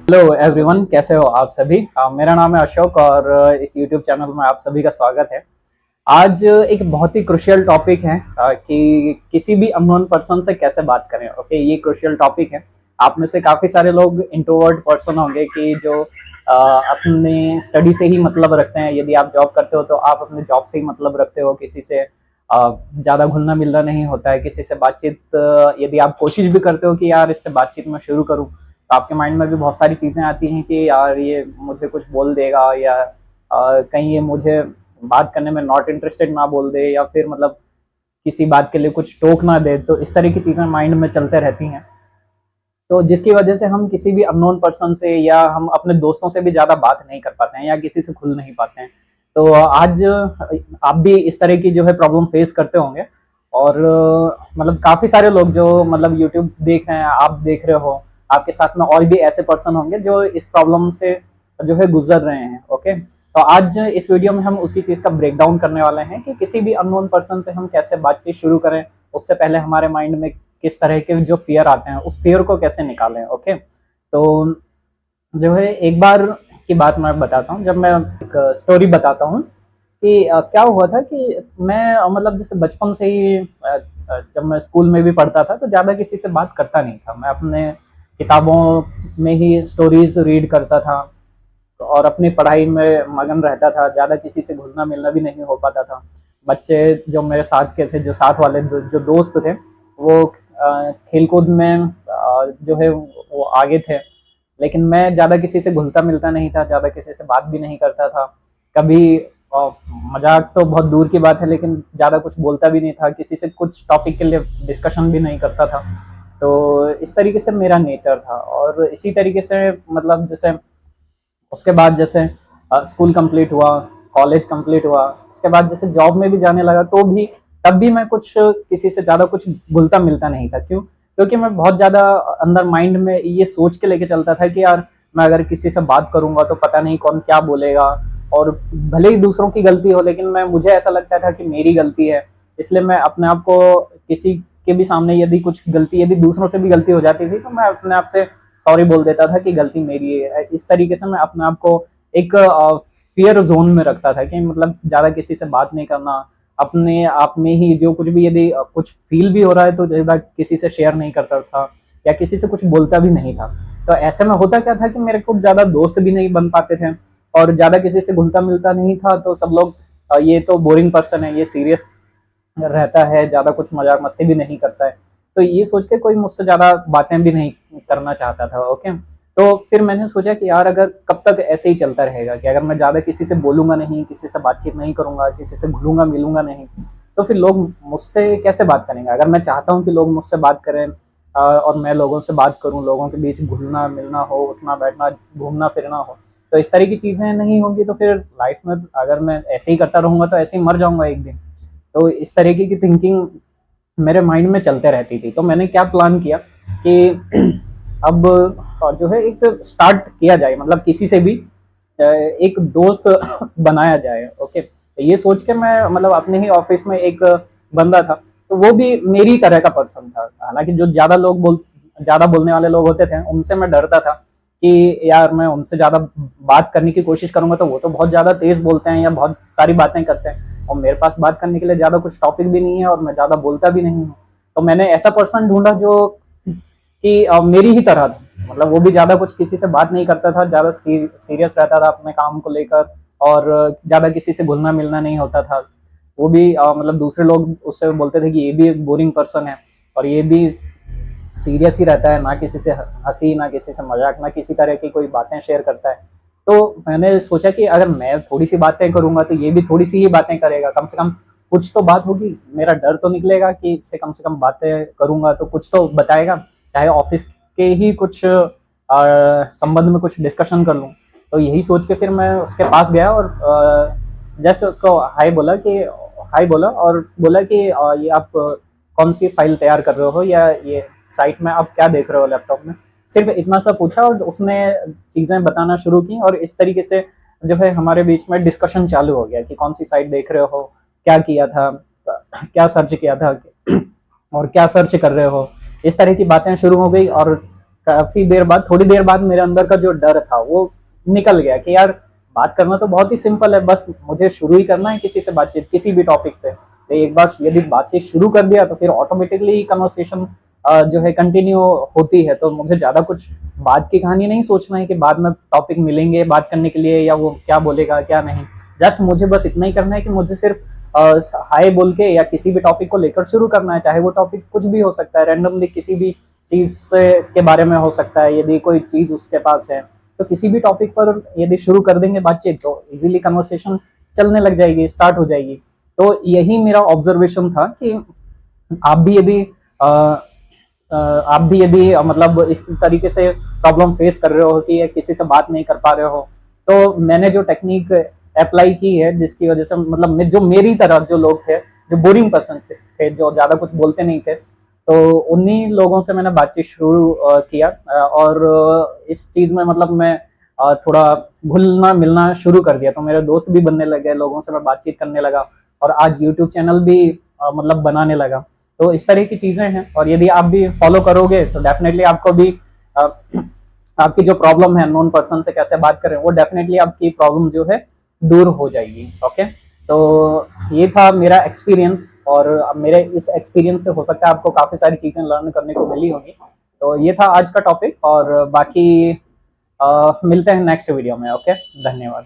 Hello everyone, कैसे हो आप सभी। मेरा नाम है अशोक और इस यूट्यूब चैनल में आप सभी का स्वागत है। आज एक बहुत ही क्रुशियल टॉपिक है कि किसी भी अननोन पर्सन से कैसे बात करें। ओके, ये क्रुशियल टॉपिक है। आप में से काफ़ी सारे लोग इंट्रोवर्ट पर्सन होंगे कि जो अपने स्टडी से ही मतलब रखते हैं। यदि आप जॉब करते हो तो आप अपने जॉब से ही मतलब रखते हो, किसी से ज़्यादा घुलना मिलना नहीं होता है। किसी से बातचीत यदि आप कोशिश भी करते हो कि यार इससे बातचीत मैं शुरू करूँ, तो आपके माइंड में भी बहुत सारी चीज़ें आती हैं कि यार ये मुझे कुछ बोल देगा, या कहीं ये मुझे बात करने में नॉट इंटरेस्टेड ना बोल दे, या फिर मतलब किसी बात के लिए कुछ टोक ना दे। तो इस तरह की चीज़ें माइंड में चलते रहती हैं, तो जिसकी वजह से हम किसी भी अननोन पर्सन से या हम अपने दोस्तों से भी ज़्यादा बात नहीं कर पाते हैं या किसी से खुल नहीं पाते हैं। तो आज आप भी इस तरह की जो है प्रॉब्लम फेस करते होंगे, और मतलब काफ़ी सारे लोग जो मतलब यूट्यूब देख रहे हैं, आप देख रहे हो, आपके साथ में और भी ऐसे पर्सन होंगे जो इस प्रॉब्लम से जो है गुजर रहे हैं। ओके, तो आज इस वीडियो में हम उसी चीज़ का ब्रेक डाउन करने वाले हैं कि किसी भी अननोन पर्सन से हम कैसे बातचीत शुरू करें। उससे पहले हमारे माइंड में किस तरह के जो फियर आते हैं, उस फियर को कैसे निकालें। ओके, तो जो है एक बार की बात मैं बताता हूँ। जब मैं एक स्टोरी बताता हूँ कि क्या हुआ था कि मैं मतलब जैसे बचपन से ही जब मैं स्कूल में भी पढ़ता था तो ज़्यादा किसी से बात करता नहीं था। मैं अपने किताबों में ही स्टोरीज रीड करता था और अपनी पढ़ाई में मगन रहता था। ज़्यादा किसी से घुलना मिलना भी नहीं हो पाता था। बच्चे जो मेरे साथ के थे, जो साथ वाले जो दोस्त थे, वो खेलकूद में जो है वो आगे थे, लेकिन मैं ज़्यादा किसी से घुलता मिलता नहीं था, ज़्यादा किसी से बात भी नहीं करता था। कभी मजाक तो बहुत दूर की बात है, लेकिन ज़्यादा कुछ बोलता भी नहीं था, किसी से कुछ टॉपिक के लिए डिस्कशन भी नहीं करता था। तो इस तरीके से मेरा नेचर था। और इसी तरीके से मतलब जैसे उसके बाद जैसे स्कूल कंप्लीट हुआ, कॉलेज कंप्लीट हुआ, उसके बाद जैसे जॉब में भी जाने लगा, तो भी तब भी मैं कुछ किसी से ज़्यादा कुछ घुलता मिलता नहीं था। क्यों? क्योंकि मैं बहुत ज़्यादा अंदर माइंड में ये सोच के लेके चलता था कि यार मैं अगर किसी से बात करूंगा तो पता नहीं कौन क्या बोलेगा, और भले ही दूसरों की गलती हो, लेकिन मुझे ऐसा लगता था कि मेरी गलती है। इसलिए मैं अपने आप को किसी के भी सामने यदि कुछ गलती, यदि दूसरों से भी गलती हो जाती थी, तो मैं अपने आप से सॉरी बोल देता था कि गलती मेरी है। इस तरीके से मैं अपने आप को एक फियर जोन में रखता था कि मतलब ज़्यादा किसी से बात नहीं करना, अपने आप में ही जो कुछ भी यदि कुछ फील भी हो रहा है तो ज़्यादा किसी से शेयर नहीं करता था या किसी से कुछ बोलता भी नहीं था। तो ऐसे में होता क्या था कि मेरे को ज़्यादा दोस्त भी नहीं बन पाते थे और ज़्यादा किसी से घुलता मिलता नहीं था। तो सब लोग ये तो बोरिंग पर्सन है, ये सीरियस रहता है, ज़्यादा कुछ मजाक मस्ती भी नहीं करता है, तो ये सोच के कोई मुझसे ज़्यादा बातें भी नहीं करना चाहता था। ओके, तो फिर मैंने सोचा कि यार अगर कब तक ऐसे ही चलता रहेगा कि अगर मैं ज़्यादा किसी से बोलूँगा नहीं, किसी से बातचीत नहीं करूँगा, किसी से घुलूँगा मिलूँगा नहीं, तो फिर लोग मुझसे कैसे बात करेंगे। अगर मैं चाहता हूँ कि लोग मुझसे बात करें और मैं लोगों से बात करूँ, लोगों के बीच घुलना मिलना हो, उठना बैठना, घूमना फिरना हो, तो इस तरह की चीज़ें नहीं होंगी, तो फिर लाइफ में अगर मैं ऐसे ही करता रहूँगा तो ऐसे ही मर जाऊँगा एक दिन। तो इस तरीके की थिंकिंग मेरे माइंड में चलते रहती थी। तो मैंने क्या प्लान किया कि अब जो है एक तो स्टार्ट किया जाए, मतलब किसी से भी एक दोस्त बनाया जाए। ओके, तो ये सोच के मैं मतलब अपने ही ऑफिस में एक बंदा था, तो वो भी मेरी तरह का पर्सन था। हालांकि जो ज़्यादा बोलने वाले लोग होते थे, उनसे मैं डरता था कि यार मैं उनसे ज़्यादा बात करने की कोशिश करूंगा तो वो तो बहुत ज़्यादा तेज़ बोलते हैं या बहुत सारी बातें करते हैं, और मेरे पास बात करने के लिए ज़्यादा कुछ टॉपिक भी नहीं है और मैं ज़्यादा बोलता भी नहीं हूँ। तो मैंने ऐसा पर्सन ढूंढा जो कि मेरी ही तरह था, मतलब वो भी ज़्यादा कुछ किसी से बात नहीं करता था, ज़्यादा सीरियस रहता था अपने काम को लेकर, और ज़्यादा किसी से घुलना मिलना नहीं होता था। वो भी मतलब दूसरे लोग उससे बोलते थे कि ये भी एक बोरिंग पर्सन है और ये भी सीरियस ही रहता है, ना किसी से हंसी, ना किसी से मजाक, ना किसी तरह की कोई बातें शेयर करता है। तो मैंने सोचा कि अगर मैं थोड़ी सी बातें करूंगा तो ये भी थोड़ी सी ही बातें करेगा, कम से कम कुछ तो बात होगी, मेरा डर तो निकलेगा कि इससे कम से कम बातें करूंगा तो कुछ तो बताएगा, चाहे ऑफिस के ही कुछ संबंध में कुछ डिस्कशन कर लूँ। तो यही सोच के फिर मैं उसके पास गया और जस्ट उसको हाय बोला और बोला कि ये आप कौन सी फाइल तैयार कर रहे हो, या ये साइट में आप क्या देख रहे हो लैपटॉप में। सिर्फ इतना सा पूछा और उसने चीज़ें बताना शुरू की, और इस तरीके से जो है हमारे बीच में डिस्कशन चालू हो गया कि कौन सी साइट देख रहे हो, क्या किया था, क्या सर्च किया था और क्या सर्च कर रहे हो। इस तरह की बातें शुरू हो गई, और काफी देर बाद, थोड़ी देर बाद मेरे अंदर का जो डर था वो निकल गया कि यार बात करना तो बहुत ही सिंपल है, बस मुझे शुरू ही करना है किसी से बातचीत, किसी भी टॉपिक पे। तो एक बार यदि बातचीत शुरू कर दिया तो फिर ऑटोमेटिकली कन्वर्सेशन जो है कंटिन्यू होती है। तो मुझे ज्यादा कुछ बात की कहानी नहीं सोचना है कि बाद में टॉपिक मिलेंगे बात करने के लिए या वो क्या बोलेगा क्या नहीं। जस्ट मुझे बस इतना ही करना है कि मुझे सिर्फ हाय बोल के या किसी भी टॉपिक को लेकर शुरू करना है, चाहे वो टॉपिक कुछ भी हो सकता है, रैंडमली किसी भी चीज से के बारे में हो सकता है। यदि कोई चीज उसके पास है तो किसी भी टॉपिक पर यदि शुरू कर देंगे बातचीत तो इजीली कन्वर्सेशन चलने लग जाएगी, स्टार्ट हो जाएगी। तो यही मेरा ऑब्जर्वेशन था कि आप भी यदि मतलब इस तरीके से प्रॉब्लम फेस कर रहे हो कि किसी से बात नहीं कर पा रहे हो, तो मैंने जो टेक्निक अप्लाई की है जिसकी वजह से मतलब जो मेरी तरह जो लोग थे, जो बोरिंग पर्सन थे, जो ज्यादा कुछ बोलते नहीं थे, तो उन्हीं लोगों से मैंने बातचीत शुरू किया। और इस चीज में मतलब मैं थोड़ा घुलना मिलना शुरू कर दिया, तो मेरे दोस्त भी बनने लगे, लोगों से मैं बातचीत करने लगा और आज यूट्यूब चैनल भी मतलब बनाने लगा। तो इस तरह की चीजें हैं, और यदि आप भी फॉलो करोगे तो डेफिनेटली आपको भी अ, आपकी जो प्रॉब्लम है नॉन पर्सन से कैसे बात करें, वो डेफिनेटली आपकी प्रॉब्लम जो है दूर हो जाएगी। ओके, तो ये था मेरा एक्सपीरियंस, और मेरे इस एक्सपीरियंस से हो सकता है आपको काफी सारी चीजें लर्न करने को मिली होंगी। तो ये था आज का टॉपिक, और बाकी मिलते हैं नेक्स्ट वीडियो में। ओके, धन्यवाद।